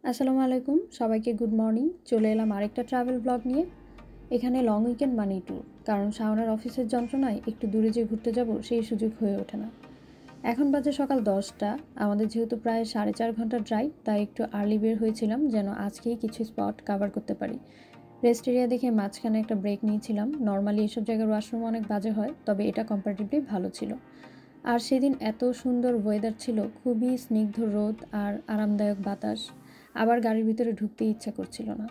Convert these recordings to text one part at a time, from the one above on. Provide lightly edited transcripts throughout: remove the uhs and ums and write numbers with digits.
আসসালামু আলাইকুম, সবাইকে গুড মর্নিং। চলে এলাম আরেকটা ট্রাভেল ব্লগ নিয়ে। এখানে লং উইকেন্ড মানেই ট্যুর, কারণ শাওনার অফিসের যন্ত্রণায় একটু দূরে যে ঘুরতে যাব সেই সুযোগ হয়ে ওঠে না। এখন বাজে সকাল 10টা। আমাদের যেহেতু প্রায় 4.5 ঘন্টার ড্রাইভ, তাই একটু আর্লি বের হয়েছিলাম যেন আজকেই কিছু স্পট কভার করতে পারি। রেস্ট এরিয়া দেখে মাঝখানে একটা ব্রেক নিয়েছিলাম। নর্মালি এসব জায়গার ওয়াশরুম অনেক বাজে হয়, তবে এটা কম্পারেটিভলি ভালো ছিল। আর সেদিন এত সুন্দর ওয়েদার ছিল, খুবই স্নিগ্ধ রোদ আর আরামদায়ক বাতাস। আবার গাড়ির ভিতরে ঢুকতে ইচ্ছা করছিল না।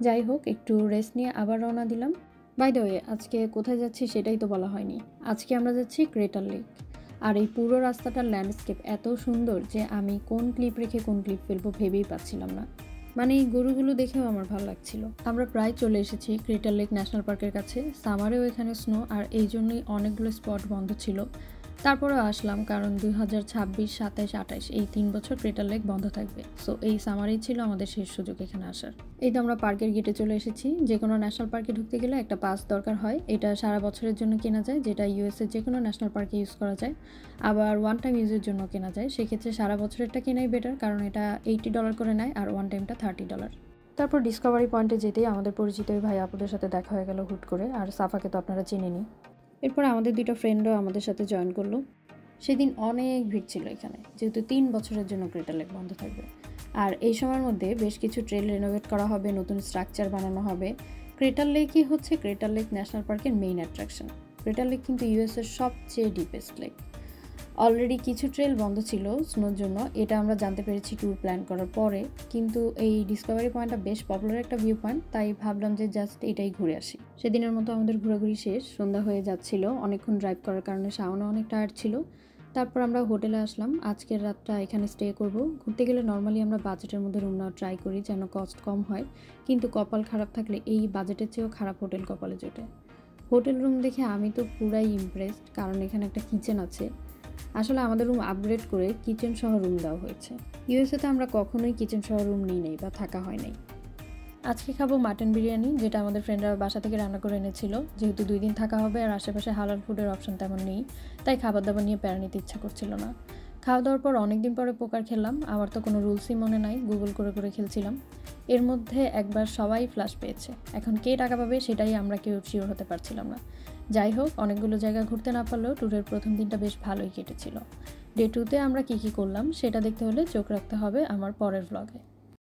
যাই হোক, একটু রেস্ট নিয়ে আবার রওনা দিলাম। বাই দ্য ওয়ে, আজকে কোথায় যাচ্ছি সেটাই তো বলা হয়নি। আজকে আমরা যাচ্ছি ক্রেটার লেক। আর এই পুরো রাস্তাটার ল্যান্ডস্কেপ এত সুন্দর যে আমি কোন ক্লিপ রেখে কোন ক্লিপ ফেলবো ভেবেই পাচ্ছিলাম না। মানে এই গরুগুলো দেখেও আমার ভালো লাগছিল। আমরা প্রায় চলে এসেছি ক্রেটার লেক ন্যাশনাল পার্কের কাছে। সামারেও এখানে স্নো, আর এই জন্যই অনেকগুলো স্পট বন্ধ ছিল। তারপরেও আসলাম, কারণ 2026, 27, 28 এই 3 বছর ক্রেটার লেক বন্ধ থাকবে। সো এই সামারেই ছিল আমাদের শেষ সুযোগ এখানে আসার। এই তো আমরা পার্কের গেটে চলে এসেছি। যে কোনো ন্যাশনাল পার্কে ঢুকতে গেলে একটা পাস দরকার হয়। এটা সারা বছরের জন্য কেনা যায়, যেটা ইউএসের যে কোনো ন্যাশনাল পার্কে ইউজ করা যায়। আবার ওয়ান টাইম ইউজের জন্য কেনা যায়। সেক্ষেত্রে সারা বছরেরটা কেনাই বেটার, কারণ এটা $80 করে নেয় আর ওয়ান টাইমটা $30। তারপর ডিসকভারি পয়েন্টে যেতেই আমাদের পরিচিত ওই ভাই আপুদের সাথে দেখা হয়ে গেল হুট করে। আর সাফাকে তো আপনারা চেনেনই। এরপর আমাদের দুটো ফ্রেন্ডও আমাদের সাথে জয়েন করলো। সেদিন অনেক ভিড় ছিল এখানে, যেহেতু 3 বছরের জন্য ক্রেটার লেক বন্ধ থাকবে। আর এই সময়ের মধ্যে বেশ কিছু ট্রেল রেনোভেট করা হবে, নতুন স্ট্রাকচার বানানো হবে। ক্রেটার লেকই হচ্ছে ক্রেটার লেক ন্যাশনাল পার্কের মেইন অ্যাট্রাকশন। ক্রেটার লেক কিন্তু ইউএসের সবচেয়ে ডিপেস্ট লেক। অলরেডি কিছু ট্রেল বন্ধ ছিল স্নোর জন্য, এটা আমরা জানতে পেরেছি ট্যুর প্ল্যান করার পরে। কিন্তু এই ডিসকভারি পয়েন্টটা বেশ পপুলার একটা ভিউ পয়েন্ট, তাই ভাবলাম যে জাস্ট এটাই ঘুরে আসি। সেদিনের মতো আমাদের ঘোরাঘুরি শেষ, সন্ধ্যা হয়ে যাচ্ছিল। অনেকক্ষণ ড্রাইভ করার কারণে শাওনা অনেক টায়ার্ড ছিল। তারপর আমরা হোটেলে আসলাম। আজকের রাতটা এখানে স্টে করব। ঘুরতে গেলে নর্মালি আমরা বাজেটের মধ্যে রুম নেওয়ার ট্রাই করি যেন কস্ট কম হয়, কিন্তু কপাল খারাপ থাকলে এই বাজেটের চেয়েও খারাপ হোটেল কপালে জোটে। হোটেল রুম দেখে আমি তো পুরাই ইমপ্রেসড, কারণ এখানে একটা কিচেন আছে। আসলে আমাদের রুম আপগ্রেড করে কিচেন সহ রুম দেওয়া হয়েছে। ইউএসএতে আমরা কখনোই কিচেন সহ রুম নিই নাই বা থাকা হয় নাই। আজকে খাবো মাটন বিরিয়ানি, যেটা আমাদের ফ্রেন্ডরা বাসা থেকে রান্না করে এনেছিল। যেহেতু 2 দিন থাকা হবে আর আশেপাশে হালাল ফুডের অপশন তেমন নেই, তাই খাবার দাবার নিয়ে প্যারা নিতে ইচ্ছা করছিল না। খাওয়া দাওয়ার পর অনেকদিন পরে পোকার খেললাম। আমার তো কোনো রুলসই মনে নাই, গুগল করে করে খেলছিলাম। এর মধ্যে একবার সবাই ফ্ল্যাশ পেয়েছে। এখন কে টাকা পাবে সেটাই আমরা কেউ শিওর হতে পারছিলাম না। যাই হোক, অনেকগুলো জায়গা ঘুরতে না পারলেও ট্যুরের প্রথম দিনটা বেশ ভালোই কেটেছিল। ডে 2তে আমরা কী কী করলাম সেটা দেখতে হলে চোখ রাখতে হবে আমার পরের ব্লগে।